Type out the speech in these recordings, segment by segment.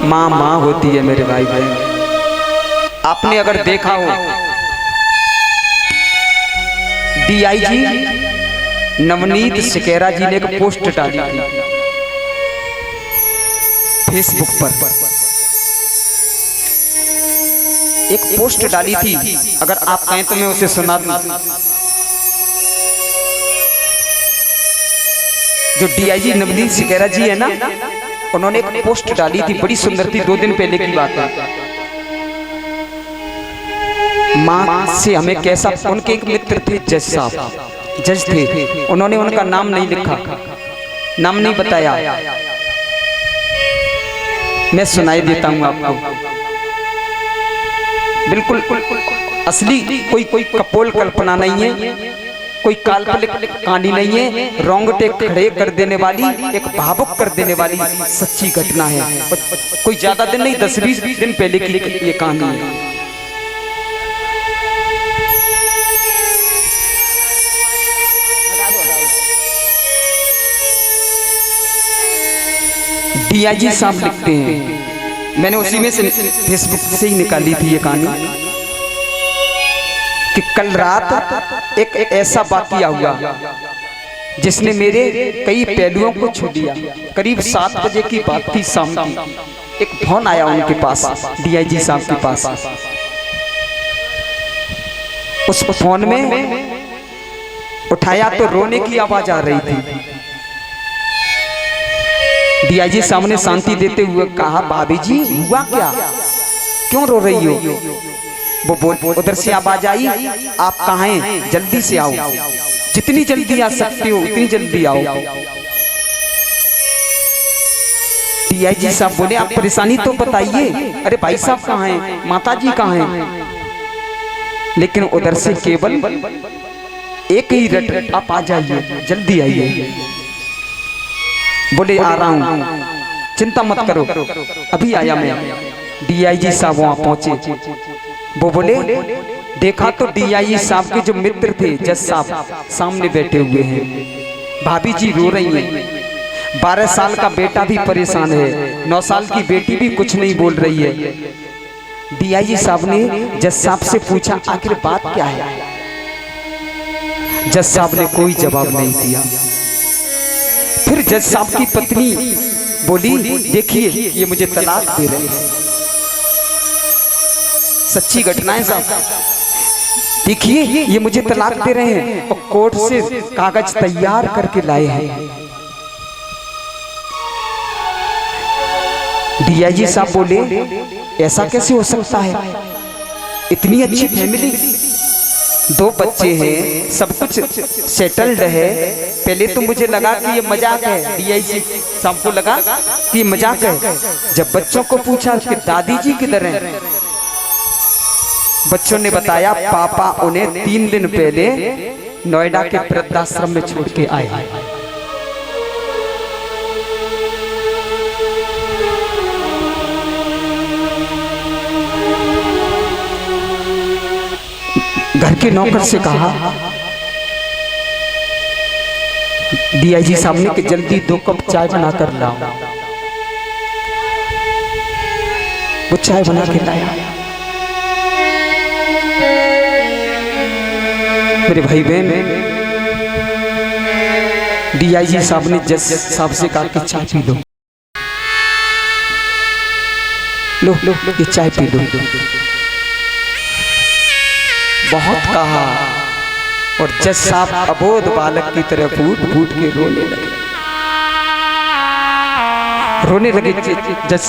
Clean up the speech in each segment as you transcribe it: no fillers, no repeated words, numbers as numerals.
माँ माँ होती है मेरे भाई बहन। आपने अगर देखा हो डीआईजी नवनीत सिकेरा जी ने एक पोस्ट डाली थी फेसबुक पर, एक पोस्ट डाली थी, अगर आप कहें तो मैं उसे सुना दूं। जो डीआईजी नवनीत सिकेरा जी है ना, उन्होंने एक पोस्ट डाली थी, बड़ी सुंदर थी, 2 दिन पहले की बात है। माँ से हमें कैसा, उनके एक मित्र थे जज साहब, जज थे, उन्होंने उनका नाम नहीं लिखा, नाम नहीं बताया, मैं सुनाई देता हूँ आपको। बिल्कुल असली, कोई कपोल कल्पना नहीं है, कोई काल्पनिक कहानी नहीं है, रोंगटे खड़े कर देने वाली, एक भावुक कर देने वाली सच्ची घटना है। कोई ज्यादा दिन नहीं, 10-20 दिन पहले की ये कहानी है। डीआईजी साहब लिखते हैं, मैंने उसी में से फेसबुक से ही निकाली थी ये कहानी, कि कल रात एक ऐसा वाकया हुआ जिसने मेरे कई पहलुओं को छू दिया। करीब 7 बजे की बात थी, शाम की। एक फोन आया उनके पास, डीआईजी साहब के पास। उस फोन में उठाया तो रोने की आवाज आ रही थी। डीआईजी साहब ने शांति देते हुए कहा, भाभी जी हुआ क्या, क्यों रो रही हो? वो बोल, उधर से आवाज आई, आप कहाँ हैं, जल्दी से आओ, जितनी जल्दी आ सकते हो उतनी जल्दी आओ। डीआईजी साहब बोले, आप परेशानी तो बताइए। अरे भाई साहब कहाँ हैं, माता जी कहाँ हैं? लेकिन उधर से केवल एक ही रट, आप आ जाइए, जल्दी आइए। बोले आ रहा हूँ, चिंता मत करो, अभी आया मैं। डीआईजी साहब वहां पहुंचे। वो बोले, देखा तो डीआईजी साहब के जो मित्र थे जज साहब सामने बैठे हुए हैं। भाभी जी रो रही हैं, 12 साल का बेटा भी परेशान है, 9 साल की बेटी भी कुछ नहीं बोल रही है। डीआईजी साहब ने जज साहब से पूछा, आखिर बात क्या है? जज साहब ने कोई जवाब नहीं दिया। फिर जज साहब की पत्नी बोली, देखिए ये मुझे तलाक दे रहे हैं। सच्ची घटनाएं साहब, देखिए ये मुझे तलाक दे रहे हैं और कोर्ट से कागज तैयार करके लाए हैं। डीआईजी साहब बोले, ऐसा कैसे हो सकता है? इतनी अच्छी फैमिली, 2 बच्चे हैं, सब कुछ सेटल्ड है। पहले तो मुझे लगा कि ये मजाक है, डीआईजी साहब को लगा कि ये मजाक है। जब बच्चों को पूछा कि दादी जी किधर हैं, बच्चों ने बताया पापा उन्हें 3 दिन पहले नोएडा के वृद्धाश्रम में छोड़ के आए। घर के नौकर से कहा, डीआईजी साहब ने कि जल्दी 2 कप चाय बना कर लाओ। वो चाय बना के लाया। मेरे भाई बहन, डीआईजी साहब ने जज साहब से कहा कि चाय पी लो, लो लो ये चाय पी लो। बहुत कहा और जज साहब अबोध बालक की तरह फूट फूट के रोने लगे। जज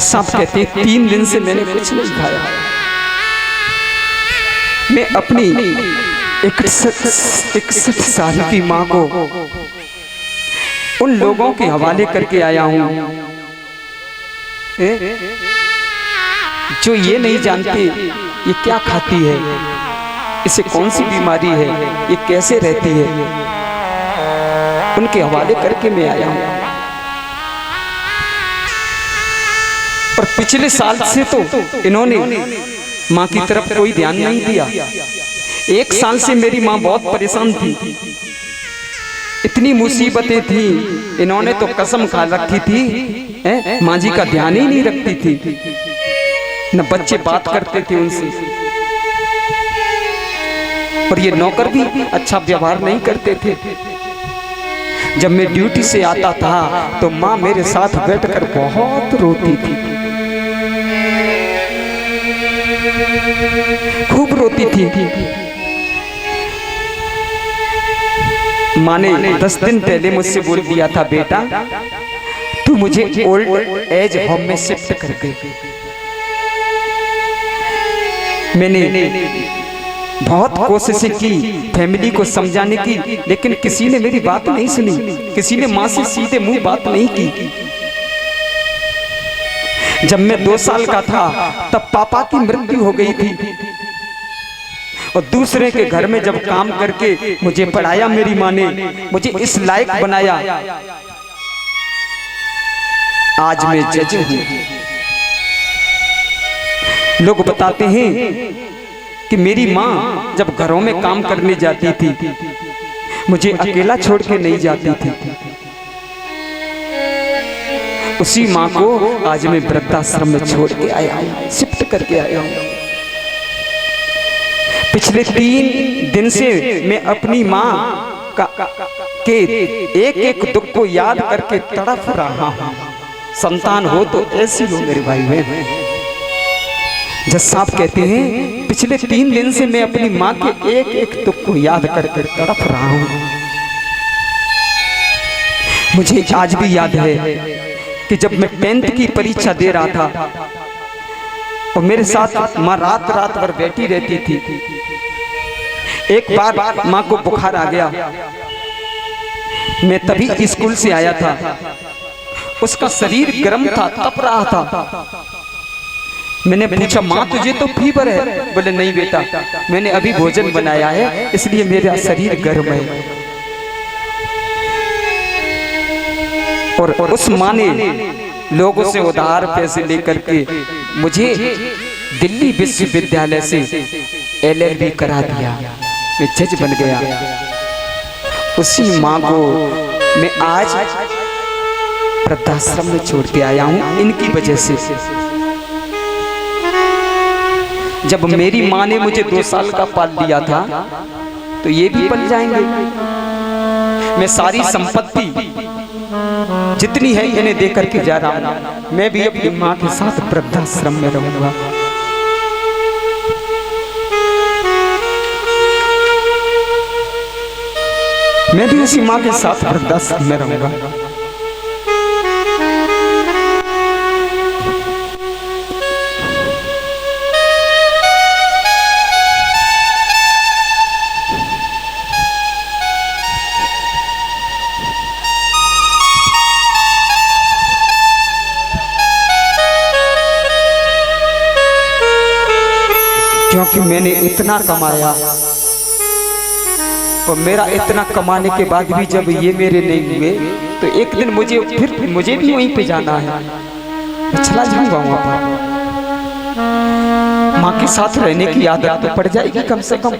साहब कहते, 3 दिन से मैंने कुछ नहीं खाया। मैं अपनी 61 साल की माँ को उन लोगों के हवाले करके आया हूँ जो ये नहीं जानते ये क्या खाती है, इसे कौन सी बीमारी है, ये कैसे रहती है, उनके हवाले करके मैं आया हूँ। और पिछले साल से तो इन्होंने माँ की तरफ कोई ध्यान नहीं दिया। 1 साल से मेरी माँ बहुत परेशान थी। इतनी मुसीबतें थी, इन्होंने तो कसम खा रखी थी, माँ जी का ध्यान ही नहीं रखती थी, न बच्चे बात करते थे उनसे, और ये नौकर भी अच्छा व्यवहार नहीं करते थे। जब मैं ड्यूटी से आता था तो माँ मेरे साथ बैठकर बहुत रोती थी, खूब रोती थी। माँ ने 10 दिन पहले मुझसे बोल दिया था, बेटा तू मुझे ओल्ड एज होम में शिफ्ट कर दे। मैंने बहुत कोशिशें की फैमिली को समझाने की, लेकिन किसी ने मेरी बात नहीं सुनी, किसी ने माँ से सीधे मुंह बात नहीं की। जब मैं 2 साल का था तब पापा की मृत्यु हो गई थी, और दूसरे के घर में जब काम करके मुझे पढ़ाया मेरी माँ ने, मुझे इस लायक बनाया, आज मैं जज हूं। लोग बताते हैं कि मेरी माँ जब घरों में काम करने जाती थी मुझे अकेला छोड़ के नहीं जाती थी। उसी माँ को आज मैं वृद्धाश्रम में छोड़ के आया हूँ, शिफ्ट करके आया हूँ। पिछले 3 दिन से मैं अपनी माँ के एक दुख को याद करके तड़प रहा हूँ। संतान हो तो ऐसी हो मेरे भाई बहन। जज साहब कहते हैं पिछले 3 दिन से मैं अपनी माँ के एक दुख को याद करके तड़प रहा हूँ। मुझे आज भी याद है कि जब मैं 10th की परीक्षा दे रहा था और मेरे साथ माँ रात भर बैठी रहती थी। एक बार माँ को बुखार आ गया, मैं तभी स्कूल से आया था, उसका शरीर गर्म था, तप रहा था। मैंने पूछा माँ तुझे तो फीवर है? बोले नहीं बेटा, मैंने अभी भोजन बनाया है इसलिए मेरा शरीर गर्म है। और उस माँ ने लोगों से उधार पैसे लेकर के मुझे दिल्ली विश्वविद्यालय से LLB करा दिया, मैं जज बन गया। उसी माँ को मैं आज वृद्धाश्रम में छोड़ के आया हूँ इनकी वजह से। जब मेरी माँ ने मुझे 2 साल का पाल दिया था तो ये भी पल जाएंगे। मैं सारी संपत्ति जितनी है इन्हें दे करके जा रहा हूँ। मैं भी अपनी माँ के साथ वृद्धाश्रम में रहूंगा। मैं भी उसी माँ के साथ वृद्धाश्रम में रहूंगा। क्योंकि मैंने इतना कमाया और मेरा इतना कमाने के बाद भी जब ये मेरे नहीं हुए तो एक दिन मुझे भी वहीं पे जाना है। मैं चला जाऊंगा वहां पर। माँ के साथ रहने की आदत तो पड़ जाएगी कम से कम।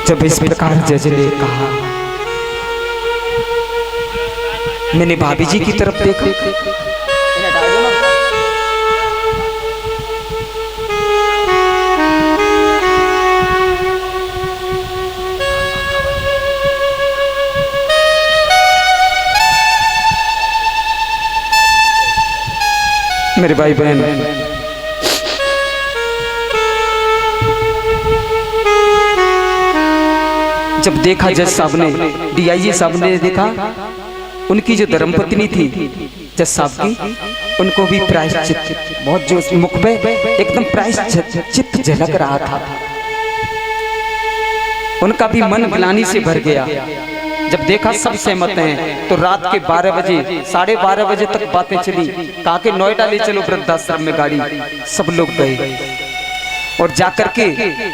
जब इस प्रकार जज ने कहा, मैंने भाभी जी की तरफ देखा। मेरे भाई बहन, जब देखा जज साहब ने, DIG साहब ने देखा, उनकी जो धर्मपत्नी थी जज साहब की, उनको भी प्रायश्चित, बहुत जो मुख पे एकदम प्रायश्चित झलक रहा था। उनका भी मन ग्लानि से भर गया। जब देखा सब सहमत हैं तो रात के 12 बजे 12:30 बजे तक बातें चली। कहा कि नोएडा ले चलो वृद्धाश्रम में गाड़ी। सब लोग गए और जाकर के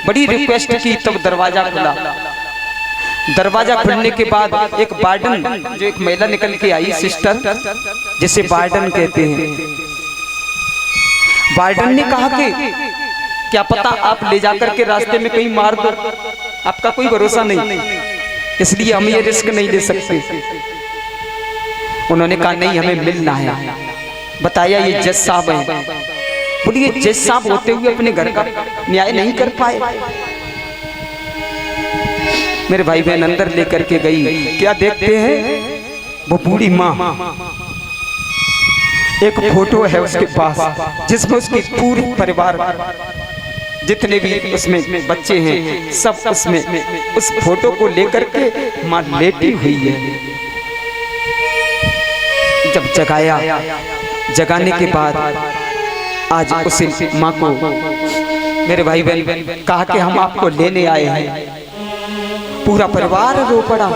बड़ी रिक्वेस्ट की, तब दरवाजा खुला। दरवाजा खुलने के बाद एक वार्डन, जो एक महिला निकल के आई, सिस्टर जिसे वार्डन कहते हैं, वार्डन ने कहा कि क्या पता आप ले जाकर के रास्ते में कहीं मार दो। आपका कोई भरोसा नहीं, इसलिए हम ये रिस्क नहीं ले सकते। उन्होंने कहा नहीं, हमें मिलना है। बताया ये जज साहब हैं। बोलिए जज साहब होते हुए अपने घर का न्याय नहीं कर पाए। मेरे भाई बहन अंदर लेकर के गई, क्या देखते हैं वो बूढ़ी माँ, एक फोटो है उसके पास जिसमें उसकी पूरी परिवार, जितने भी उसमें बच्चे हैं सब उसमें उस फोटो को लेकर के माँ लेटी हुई है। जब जगाया, जगाने के बाद आज उस माँ को मेरे भाई बहन कहा कि हम आपको लेने आए हैं। पूरा परिवार रो पड़ा,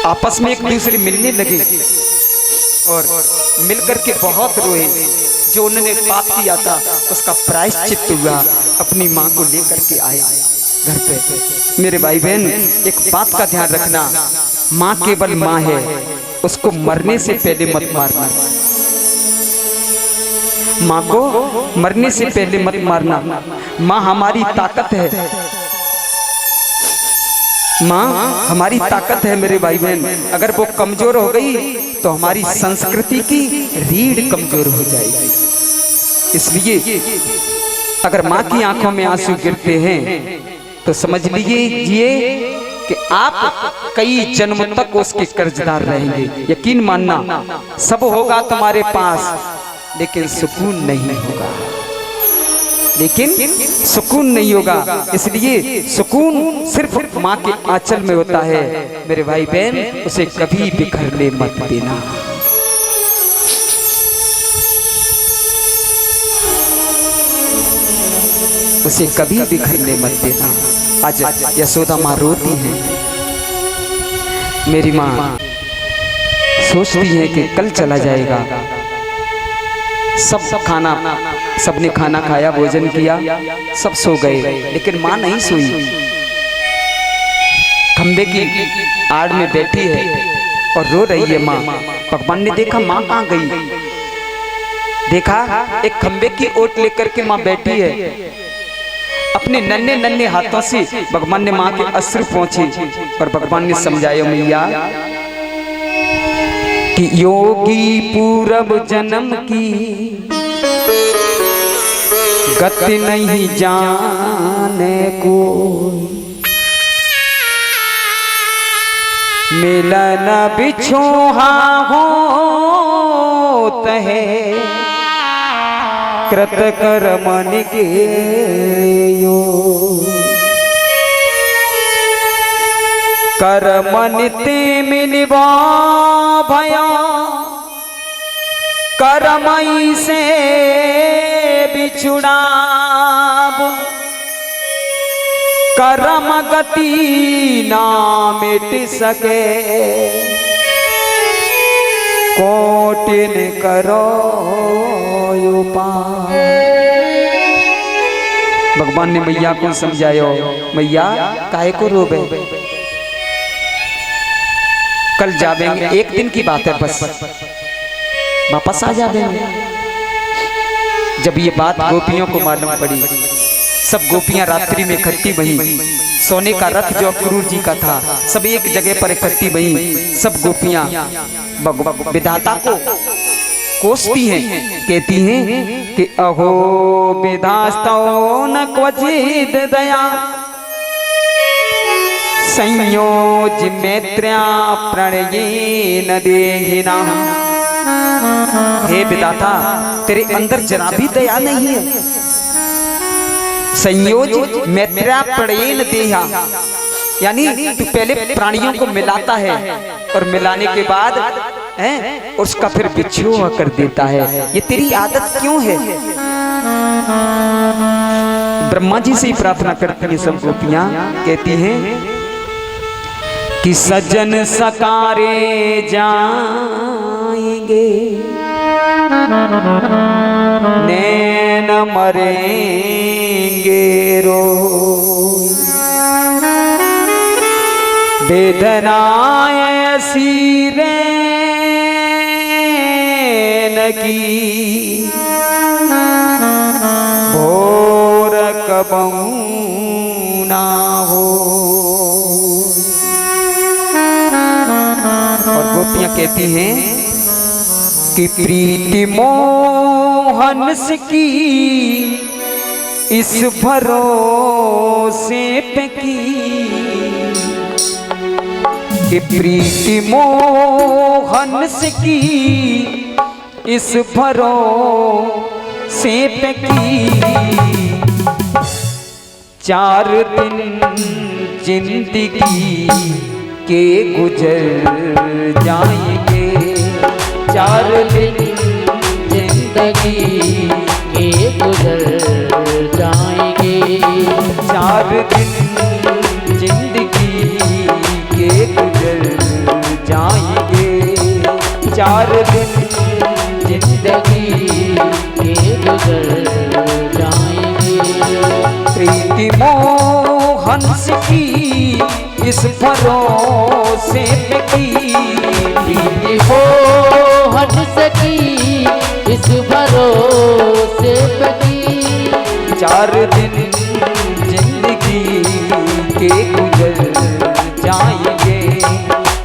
आपस में एक दूसरे मिलने लगे और मिलकर के बहुत रोए। जो उन्होंने पाप किया था उसका प्रायश्चित हुआ, अपनी माँ को लेकर के आए घर पे। मेरे भाई बहन एक बात का ध्यान रखना, माँ केवल माँ है, उसको मरने से पहले मत मारना। माँ को मरने से पहले मत मारना। माँ हमारी ताकत है, माँ हमारी ताकत है मेरे भाई बहन। अगर वो कमजोर हो गई तो हमारी संस्कृति की रीढ़ कमजोर हो जाएगी। इसलिए अगर माँ की आंखों में आंसू गिरते हैं तो समझ लीजिए कि आप कई जन्म तक उसके कर्जदार रहेंगे। यकीन मानना, सब होगा तुम्हारे पास लेकिन सुकून नहीं होगा, लेकिन सुकून नहीं होगा। इसलिए सुकून सिर्फ माँ के आंचल में होता है मेरे भाई बहन, उसे कभी बिखरने मत देना। उसे कभी बिखरने मत देना। आज यशोदा माँ रोती है, मेरी माँ सोचती है कि कल चला जाएगा। सब खाना, सबने खाना खाया, भोजन किया, सब सो गए, लेकिन माँ नहीं सोई। खंबे की आड़ में बैठी है और रो रही है माँ। भगवान ने देखा माँ कहाँ गई, देखा एक खंबे की ओट लेकर के माँ बैठी है। अपने नन्हे नन्हे हाथों से भगवान ने माँ के अश्रु पहुंचे और भगवान ने समझाया मैया कि योगी पूरब जन्म की गति नहीं जाने को, मिलन बिछोहा होत है कृत कर्मन के यो, कर्मन ते मिलवा भया कर्मई से बिछुड़ाब, कर्म गति ना मिट सके कोटिन करो उपाय। भगवान ने मैया को समझायो, मैया काहे को रोबे, कल जावेंगे, एक दिन की बात है बस, वापस आ जावेंगे। जब ये बात गोपियों को मालूम पड़ी, सब गोपियां रात्रि में इकट्ठी हुई। सोने का रथ जो अक्रूर जी का था सब एक जगह पर इकट्ठी हुई। सब गोपियां विधाता को कोसती हैं, कहती हैं कि अहो विधास्तो न क्वचित दया संयोज मैत्र्या प्रणयेन देहिना। हे विधाता, तेरे अंदर जरा भी दया नहीं है। संयोज मैत्र्या प्रणयेन देहा, यानी तू पहले प्राणियों को मिलाता है और मिलाने के बाद उसका फिर बिछोह कर देता है। ये तेरी आदत क्यों है? ब्रह्मा जी से ही प्रार्थना करती है सब गोपियां, कहती हैं कि सजन सकारे जाएंगे नैन मरेंगे रो, वेदनाएं ऐसी रैन की भोर कबहू ना हो। पत्नियां कहती हैं कि प्रीति मोहन की इस भरोसे पे की, कि प्रीति मोहन की इस भरोसे पे की। 4 दिन जिंदगी के गुजर जाएंगे, 4 दिन जिंदगी के गुजर जाएंगे, 4 दिन जिंदगी के गुजर जाएंगे, 4 दिन जिंदगी के गुजर जाएंगे। प्रीति मोहन की इस भरोसे पे की, प्रीति मोहन की इस भरोसे पे की। 4 दिन जिंदगी के गुजर जाएंगे,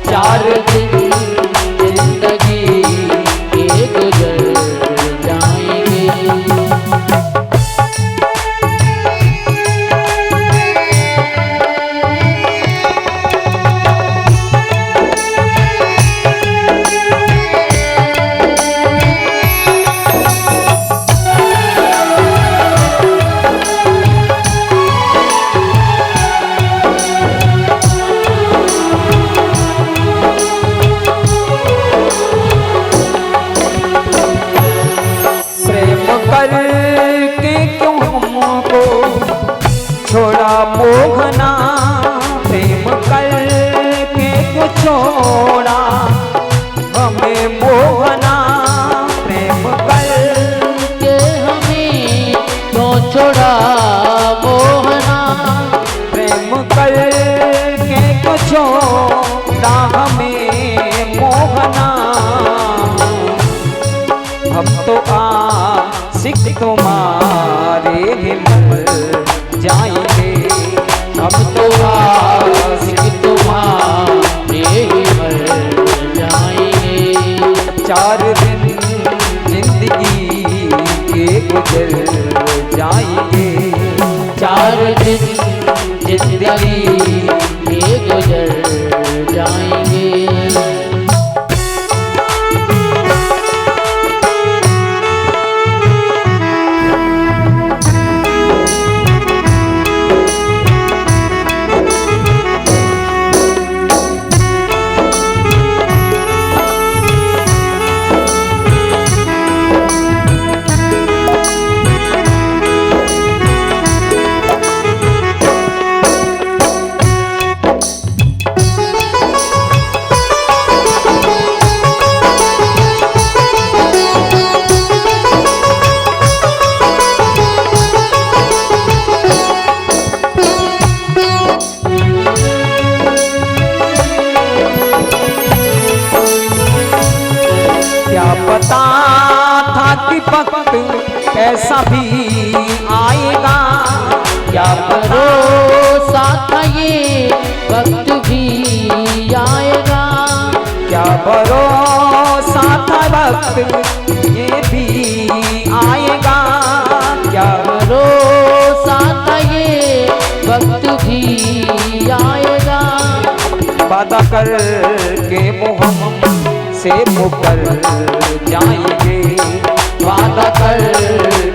4 दिन जिंदगी के गुजर जाएंगे। छोड़ा मोहना, प्रेम करके क्यों छोड़ा हमें मोहना, प्रेम करके हमें क्यों छोड़ा मोहना, प्रेम करके क्यों छोड़ा हमें मोहना। हम तो आशिक तुम्हारे मर जाएंगे, हम तो आशिक तुम्हारे मर जाएंगे। 4 दिन जिंदगी के गुजर जाएंगे, 4 दिन जिंदगी के गुजर जाएंगे। पता था कि वक्त ऐसा भी आएगा, क्या भरोसा था ये वक्त भी आएगा, क्या भरोसा था वक्त ये भी आएगा, क्या भरोसा था ये वक्त भी आएगा। वादा कर के मोहम्मद से मुकर जाएंगे, वादा कर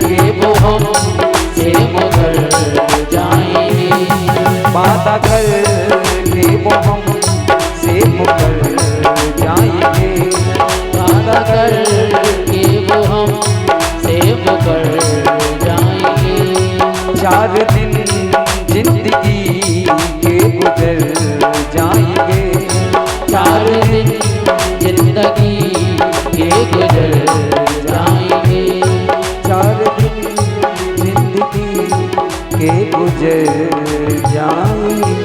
के मोहम्मद से मुकर जाएंगे, वादा कर के मोहम्मद से मुकर जाएंगे, वादा कर के मोहम्मद से मुकर जाएंगे। 4 दिन जिंदगी के गुजर जाएंगे, 4 दिन जिंदगी के गुजर जाएंगे, 4 दिन जिंदगी के गुजर जाएंगे।